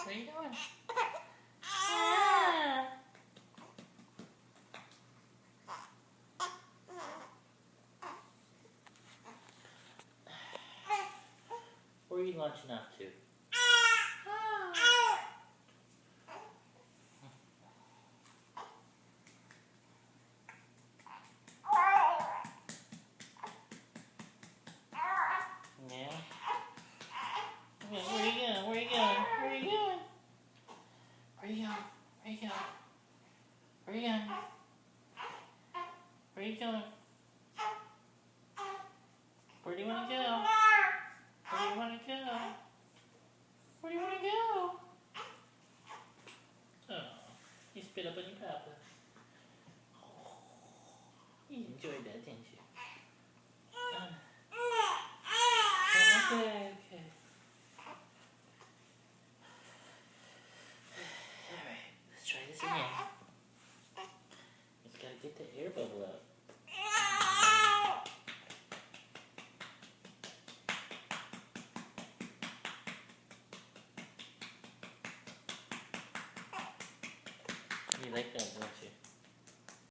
Where are you going? Ah. Where are you launching off to? Yeah. Okay, where are you going? Where are you going? Where are you going? Where are you going? Where are you going? Where are you going? Where are you going? Where do you want to go? Where do you want to go? Where do you want to go? Oh, you spit up on your papa. You enjoyed that, didn't you? Okay, okay. Alright, let's try this again. Just gotta get the air bubble out. You like that, don't you?